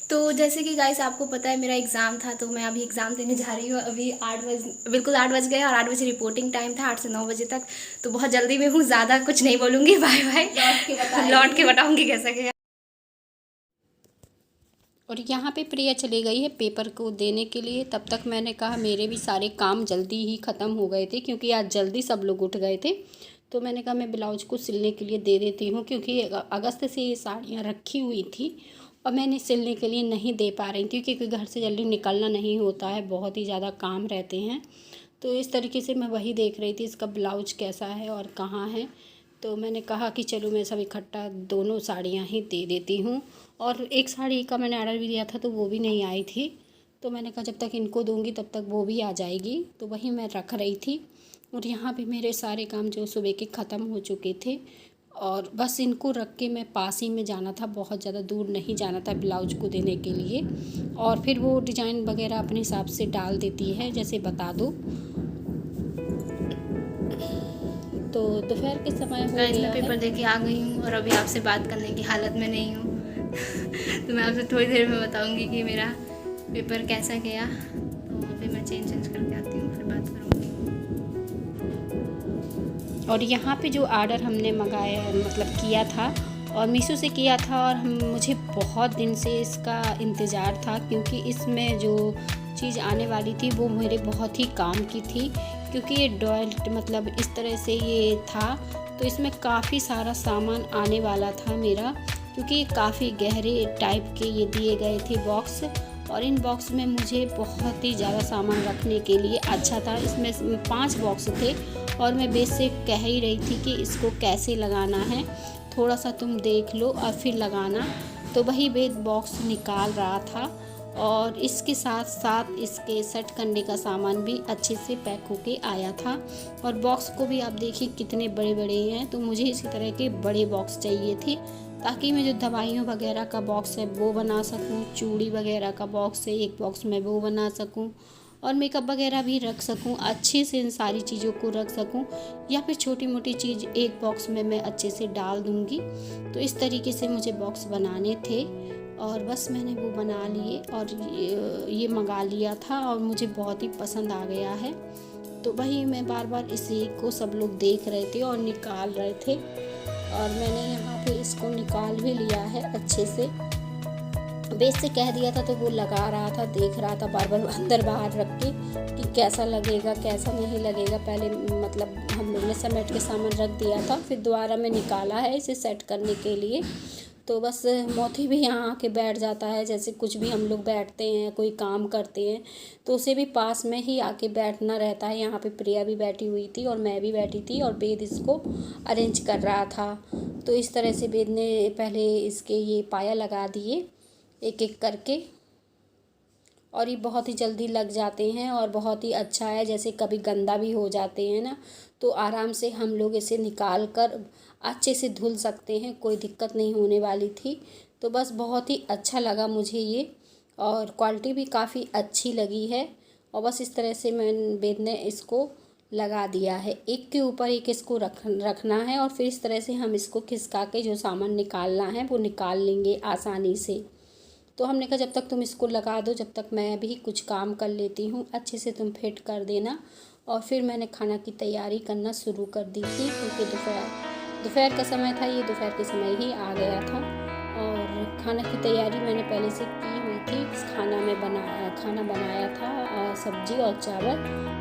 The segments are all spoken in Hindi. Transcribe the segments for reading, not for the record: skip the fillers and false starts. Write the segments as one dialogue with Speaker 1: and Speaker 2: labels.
Speaker 1: तो जैसे कि गाइस आपको पता है मेरा एग्ज़ाम था, तो मैं अभी एग्ज़ाम देने जा रही हूँ। अभी 8 बज गए और 8 बजे रिपोर्टिंग टाइम था, 8 से 9 बजे तक। तो बहुत जल्दी में हूँ, ज़्यादा कुछ नहीं बोलूँगी। बाय बाय, लौट के बताऊँगी कैसा गया।
Speaker 2: और यहाँ पे प्रिया चली गई है पेपर को देने के लिए। तब तक मैंने कहा मेरे भी सारे काम जल्दी ही ख़त्म हो गए थे, क्योंकि आज जल्दी सब लोग उठ गए थे। तो मैंने कहा मैं ब्लाउज को सिलने के लिए दे देती हूँ, क्योंकि अगस्त से ये साड़ियाँ रखी हुई थी और मैंने सिलने के लिए नहीं दे पा रही थी, क्योंकि घर से जल्दी निकलना नहीं होता है, बहुत ही ज़्यादा काम रहते हैं। तो इस तरीके से मैं वही देख रही थी इसका ब्लाउज कैसा है और कहाँ है। तो मैंने कहा कि चलो मैं सब इकट्ठा दोनों साड़ियाँ ही दे देती हूँ। और एक साड़ी का मैंने ऑर्डर भी दिया था, तो वो भी नहीं आई थी। तो मैंने कहा जब तक इनको दूँगी तब तक वो भी आ जाएगी, तो वही मैं रख रही थी। और यहाँ पे मेरे सारे काम जो सुबह के ख़त्म हो चुके थे, और बस इनको रख के मैं पास ही में जाना था, बहुत ज़्यादा दूर नहीं जाना था ब्लाउज को देने के लिए। और फिर वो डिज़ाइन वगैरह अपने हिसाब से डाल देती है, जैसे बता दो। तो दोपहर के समय हो
Speaker 1: गाइस
Speaker 2: गया
Speaker 1: मैं पेपर
Speaker 2: है।
Speaker 1: दे के आ गई हूँ और अभी आपसे बात करने की हालत में नहीं हूँ। तो मैं आपसे थोड़ी देर में बताऊँगी कि मेरा पेपर कैसा गया। तो अभी मैं चेंज करके आती हूँ, फिर बात करूँगी।
Speaker 2: और यहाँ पे जो ऑर्डर हमने मंगाया मतलब किया था, और मीशो से किया था, और मुझे बहुत दिन से इसका इंतज़ार था, क्योंकि इसमें जो चीज़ आने वाली थी वो मेरे बहुत ही काम की थी। क्योंकि ये डॉयल मतलब इस तरह से ये था, तो इसमें काफ़ी सारा सामान आने वाला था मेरा, क्योंकि ये काफ़ी गहरे टाइप के ये दिए गए थे बॉक्स। और इन बॉक्स में मुझे बहुत ही ज़्यादा सामान रखने के लिए अच्छा था। इसमें 5 बॉक्स थे, और मैं बेस से कह ही रही थी कि इसको कैसे लगाना है, थोड़ा सा तुम देख लो और फिर लगाना। तो वही बेद बॉक्स निकाल रहा था, और इसके साथ साथ इसके सेट करने का सामान भी अच्छे से पैक होके आया था। और बॉक्स को भी आप देखिए कितने बड़े बड़े हैं। तो मुझे इसी तरह के बड़े बॉक्स चाहिए थे, ताकि मैं जो दवाइयों वगैरह का बॉक्स है वो बना सकूं, चूड़ी वगैरह का बॉक्स है एक बॉक्स में वो बना सकूं, और मेकअप वगैरह भी रख सकूं, अच्छे से इन सारी चीज़ों को रख सकूं। या फिर छोटी मोटी चीज़ एक बॉक्स में मैं अच्छे से डाल दूंगी। तो इस तरीके से मुझे बॉक्स बनाने थे, और बस मैंने वो बना लिए और ये मंगा लिया था, और मुझे बहुत ही पसंद आ गया है। तो वही मैं बार बार इसी को सब लोग देख रहे थे और निकाल रहे थे, और मैंने यहाँ पे इसको निकाल भी लिया है अच्छे से। बेस से कह दिया था तो वो लगा रहा था, देख रहा था बार बार अंदर बाहर रख के कि कैसा लगेगा कैसा नहीं लगेगा। पहले मतलब हम लोग ने समेट के सामान रख दिया था, फिर दोबारा में निकाला है इसे सेट करने के लिए। तो बस मोती भी यहाँ आके बैठ जाता है, जैसे कुछ भी हम लोग बैठते हैं कोई काम करते हैं, तो उसे भी पास में ही आके बैठना रहता है। यहाँ पे प्रिया भी बैठी हुई थी और मैं भी बैठी थी, और वेद इसको अरेंज कर रहा था। तो इस तरह से वेद ने पहले इसके ये पाया लगा दिए एक एक करके, और ये बहुत ही जल्दी लग जाते हैं और बहुत ही अच्छा है। जैसे कभी गंदा भी हो जाते हैं ना, तो आराम से हम लोग इसे निकाल कर अच्छे से धुल सकते हैं, कोई दिक्कत नहीं होने वाली थी। तो बस बहुत ही अच्छा लगा मुझे ये, और क्वालिटी भी काफ़ी अच्छी लगी है। और बस इस तरह से वेद ने इसको लगा दिया है, एक के ऊपर एक इसको रखना है, और फिर इस तरह से हम इसको खिसका के जो सामान निकालना है वो निकाल लेंगे आसानी से। तो हमने कहा जब तक तुम इसको लगा दो, जब तक मैं भी कुछ काम कर लेती हूँ, अच्छे से तुम फिट कर देना। और फिर मैंने खाना की तैयारी करना शुरू कर दी थी, क्योंकि दोपहर का समय था, ये दोपहर के समय ही आ गया था। और खाना की तैयारी मैंने पहले से की हुई थी। खाना बनाया था, सब्जी और चावल,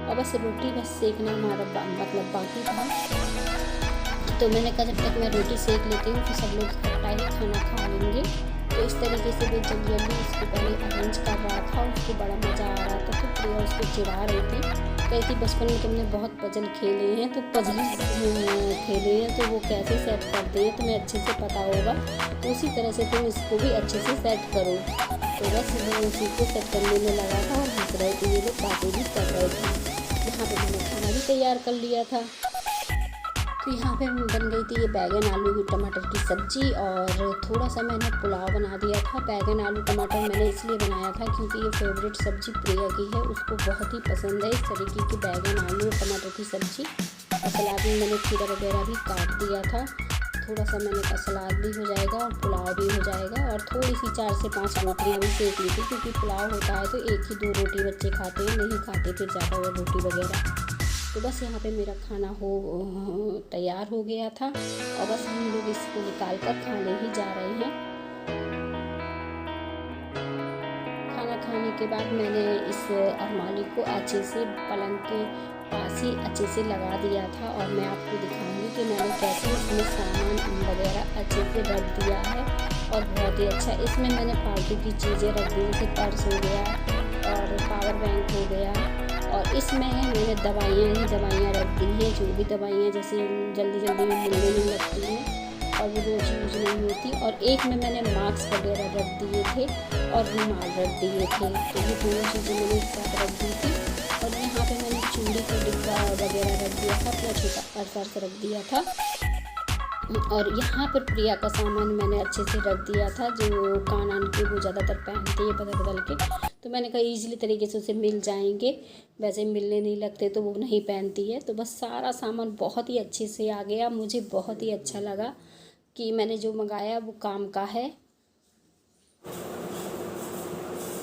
Speaker 2: और बस रोटी बस सेकना हमारा मतलब बाकी था। तो मैंने कहा जब तक मैं रोटी सेक लेती हूँ फिर सब लोग इकट्ठा ही खाना खा लेंगे। तो इस तरीके से वो जल्दी जल्दी उसको पहले अरेंज कर रहा था, उसको बड़ा मज़ा आ रहा था। तो प्रिया उसको चिढ़ा रही थी, कहती बचपन में तुमने बहुत पजल खेले हैं, तो पजल खेले हैं तो वो कैसे सेट करते हैं तुम्हें अच्छे से पता होगा, तो उसी तरह से तुम इसको भी अच्छे से सेट करो। तो बस वो उसी को सेट करने में लगा था, और हंस रहे थे, ये लोग बातें भी कर रहे थे। यहाँ पर मैंने खाना भी तैयार कर लिया था। तो यहाँ पे बन गई थी ये बैगन आलू टमाटर की सब्ज़ी, और थोड़ा सा मैंने पुलाव बना दिया था। बैगन आलू टमाटर मैंने इसलिए बनाया था क्योंकि ये फेवरेट सब्ज़ी प्रिया की है, उसको बहुत ही पसंद है इस तरीके की बैगन आलू टमाटर की सब्ज़ी। और सलाद में मैंने खीरा वगैरह भी काट दिया था। थोड़ा सा मैंने कहा सलाद भी हो जाएगा और पुलाव भी हो जाएगा, और थोड़ी सी 4 से 5 रोटियाँ भी सेक ली थी, क्योंकि पुलाव होता है तो 1 ही 2 रोटी बच्चे खाते हैं, नहीं खाते फिर ज़्यादा वो रोटी वगैरह। तो बस यहाँ पे मेरा खाना तैयार हो गया था, और बस हम लोग इसको निकाल कर खाने ही जा रहे हैं। खाना खाने के बाद मैंने इस अरमाली को अच्छे से पलंग के पास ही अच्छे से लगा दिया था, और मैं आपको दिखाऊंगी कि मैंने कैसे इसमें सामान वगैरह अच्छे से रख दिया है, और बहुत ही अच्छा। इसमें मैंने फालतू की चीज़ें रख दी थी, पर्स हो गया और पावर बैंक हो गया, और इसमें मैंने दवाइयाँ रख दी हैं, जो भी दवाइयाँ जैसे जल्दी में मिलने नहीं लगती हैं और वो रोज़ यूज नहीं होती। और एक में मैंने मास्क वगैरह रख दिए थे और रुमाल रख दिए थे, तो ये दोनों चीज़ें मैंने एक साथ रख दी थी। और यहाँ पे मैंने चूड़ी का डिब्बा वगैरह रख दिया था, अपना छोटा पर्स रख दिया था। और यहाँ पर प्रिया का सामान मैंने अच्छे से रख दिया था, जो कान के वो ज़्यादातर पहनती है बदल के, तो मैंने कहा ईजिली तरीके से उसे मिल जाएंगे, वैसे मिलने नहीं लगते तो वो नहीं पहनती है। तो बस सारा सामान बहुत ही अच्छे से आ गया, मुझे बहुत ही अच्छा लगा कि मैंने जो मंगाया वो काम का है।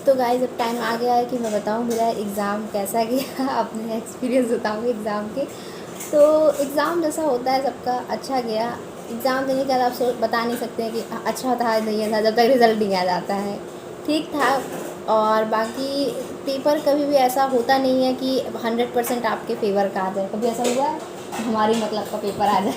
Speaker 1: तो गाइस अब टाइम आ गया है कि मैं बताऊं मेरा एग्ज़ाम कैसा गया, अपने एक्सपीरियंस बताऊंगी एग्ज़ाम के। तो एग्ज़ाम जैसा होता है सबका अच्छा गया। एग्ज़ाम देने के बाद आप बता नहीं सकते कि अच्छा था नहीं था, जब तक रिज़ल्ट नहीं आ जाता है। ठीक था। और बाकी पेपर कभी भी ऐसा होता नहीं है कि 100% आपके फेवर का आ जाए। कभी ऐसा हुआ है हमारी मतलब का पेपर आ जाए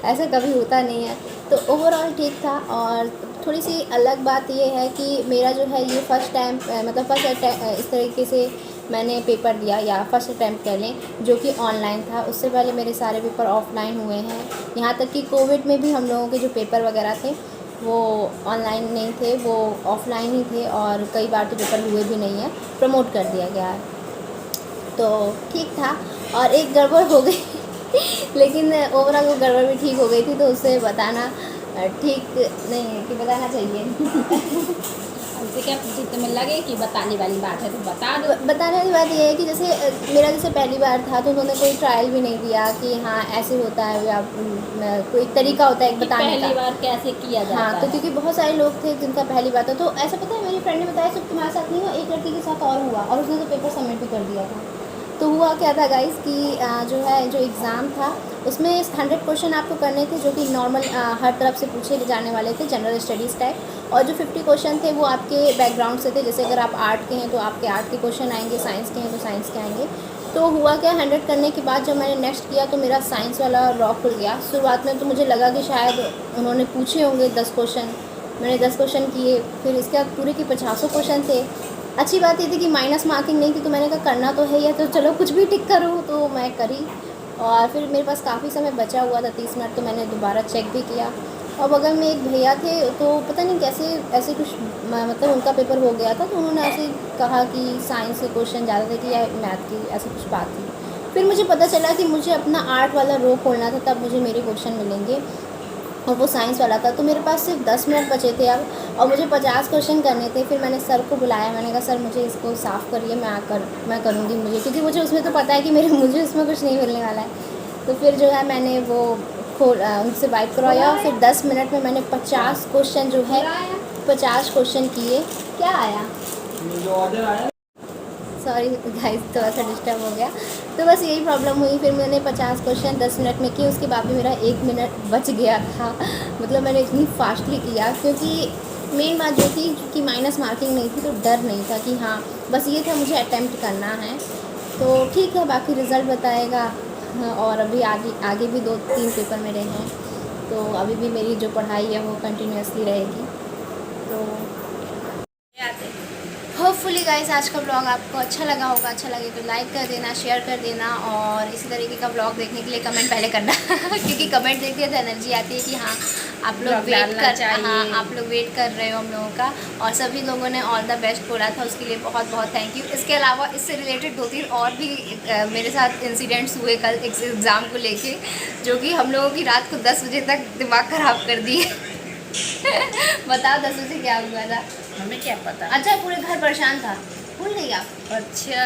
Speaker 1: ऐसा कभी होता नहीं है। तो ओवरऑल ठीक था। और थोड़ी सी अलग बात ये है कि मेरा जो है ये फर्स्ट टाइम मतलब फर्स्ट इस तरीके से मैंने पेपर दिया, या फर्स्ट अटैम्प्ट कह लें, जो कि ऑनलाइन था। उससे पहले मेरे सारे पेपर ऑफलाइन हुए हैं। यहाँ तक कि कोविड में भी हम लोगों के जो पेपर वगैरह थे वो ऑनलाइन नहीं थे, वो ऑफलाइन ही थे, और कई बार तो पेपर हुए भी नहीं है, प्रमोट कर दिया गया है। तो ठीक था। और एक गड़बड़ हो गई लेकिन ओवरऑल वो गड़बड़ भी ठीक हो गई थी, तो उससे बताना ठीक नहीं है कि बताना चाहिए
Speaker 2: हमसे क्या तुम्हें लगे कि बताने वाली बात है तो बता दो।
Speaker 1: बताने वाली बात ये है कि जैसे पहली बार था, तो उन्होंने कोई ट्रायल भी नहीं दिया कि हाँ ऐसे होता है, या कोई तरीका होता है एक बताने का।
Speaker 2: पहली बार कैसे किया जाता
Speaker 1: हाँ, तो क्योंकि बहुत सारे लोग थे जिनका पहली बार था। तो ऐसा पता है, मेरी फ्रेंड ने बताया सिर्फ तुम्हारे साथ नहीं हुआ, एक लड़की के साथ और हुआ, और उसने तो पेपर सबमिट भी कर दिया था। तो हुआ क्या था गाइस कि जो एग्ज़ाम था उसमें 100 क्वेश्चन आपको करने थे, जो कि नॉर्मल हर तरफ से पूछे जाने वाले थे, जनरल स्टडीज़ टाइप। और जो 50 क्वेश्चन थे वो आपके बैकग्राउंड से थे, जैसे अगर आप आर्ट के हैं तो आपके आर्ट के क्वेश्चन आएंगे, साइंस के हैं तो साइंस के आएंगे। तो हुआ क्या, 100 करने के बाद जब मैंने नेक्स्ट किया तो मेरा साइंस वाला रॉ खुल गया। शुरुआत में तो मुझे लगा कि शायद उन्होंने पूछे होंगे 10 क्वेश्चन, मैंने 10 क्वेश्चन किए। फिर इसके बाद पूरे के 50 क्वेश्चन थे। अच्छी बात ये थी कि माइनस मार्किंग नहीं थी, तो मैंने कहा करना तो है या, तो चलो कुछ भी टिक करूँ, तो मैं करी। और फिर मेरे पास काफ़ी समय बचा हुआ था, 30 मिनट, तो मैंने दोबारा चेक भी किया। और बगल में एक भैया थे, तो पता नहीं कैसे ऐसे कुछ मतलब उनका पेपर हो गया था, तो उन्होंने ऐसे कहा कि साइंस के क्वेश्चन ज़्यादा थे कि या मैथ की, ऐसी कुछ बात थी। फिर मुझे पता चला कि मुझे अपना आर्ट वाला रो खोलना था, तब मुझे मेरे क्वेश्चन मिलेंगे, और वो साइंस वाला था। तो मेरे पास सिर्फ 10 मिनट बचे थे अब, और मुझे 50 क्वेश्चन करने थे। फिर मैंने सर को बुलाया, मैंने कहा सर मुझे इसको साफ़ करिए, मैं करूँगी, मुझे क्योंकि मुझे उसमें तो पता है कि मुझे उसमें कुछ नहीं मिलने वाला है। तो फिर जो है मैंने वो उनसे वाइप करवाया, और फिर 10 मिनट में मैंने 50 क्वेश्चन जो है 50 क्वेश्चन किए। क्या आया?
Speaker 3: जो ऑर्डर आया,
Speaker 1: सॉरी गाइस, थोड़ा सा डिस्टर्ब हो गया। तो बस यही प्रॉब्लम हुई। फिर मैंने 50 क्वेश्चन 10 मिनट में किए, उसके बाद भी मेरा 1 मिनट बच गया था। मतलब मैंने इतनी फास्टली किया, क्योंकि मेन बात जो थी कि माइनस मार्किंग नहीं थी, तो डर नहीं था कि हाँ, बस ये था मुझे अटैम्प्ट करना है। तो ठीक है, बाकी रिज़ल्ट बताएगा। और अभी आगे भी 2-3 पेपर मेरे हैं, तो अभी भी मेरी जो पढ़ाई है वो कंटिन्यूसली रहेगी। तो होपफुली गाइस आज का ब्लॉग आपको अच्छा लगा होगा। अच्छा लगे तो लाइक कर देना, शेयर कर देना, और इसी तरीके का ब्लॉग देखने के लिए कमेंट पहले करना क्योंकि कमेंट देखते हैं तो एनर्जी आती है कि हाँ आप लोग आप लोग वेट कर रहे हो हम लोगों का। और सभी लोगों ने ऑल द बेस्ट बोला था, उसके लिए बहुत बहुत थैंक यू। इसके अलावा इससे रिलेटेड 2-3 और भी मेरे साथ इंसिडेंट्स हुए कल एग्ज़ाम को लेके, जो कि हम लोगों की रात को 10 बजे तक दिमाग ख़राब कर दिए बताओ 10 बजे क्या हुआ था?
Speaker 2: हमें क्या पता।
Speaker 1: अच्छा, पूरे घर परेशान था। भूल गई आप?
Speaker 3: अच्छा,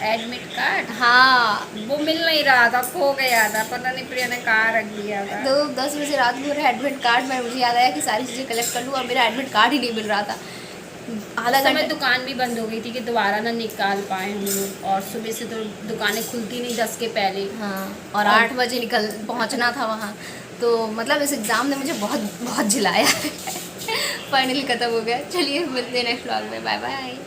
Speaker 3: एडमिट कार्ड
Speaker 1: हाँ,
Speaker 3: वो मिल नहीं रहा था, खो गया था, पता नहीं प्रिया ने कहाँ रख दिया था।
Speaker 1: तो 10 बजे रात को मेरा एडमिट कार्ड, मैं मुझे याद आया कि सारी चीज़ें कलेक्ट कर लूँ और मेरा एडमिट कार्ड ही नहीं मिल रहा था। आधा
Speaker 3: समय
Speaker 1: घंटा।
Speaker 3: दुकान भी बंद हो गई थी कि दोबारा ना निकाल पाए हम लोग, और सुबह से तो दुकानें खुलती नहीं 10 के पहले।
Speaker 1: हाँ, और 8 बजे पहुंचना था वहाँ। तो मतलब इस एग्ज़ाम ने मुझे बहुत बहुत झिलाया। फाइनली ख़त्म हो गया। चलिए मिलते हैं नेक्स्ट व्लॉग में, बाय बाय।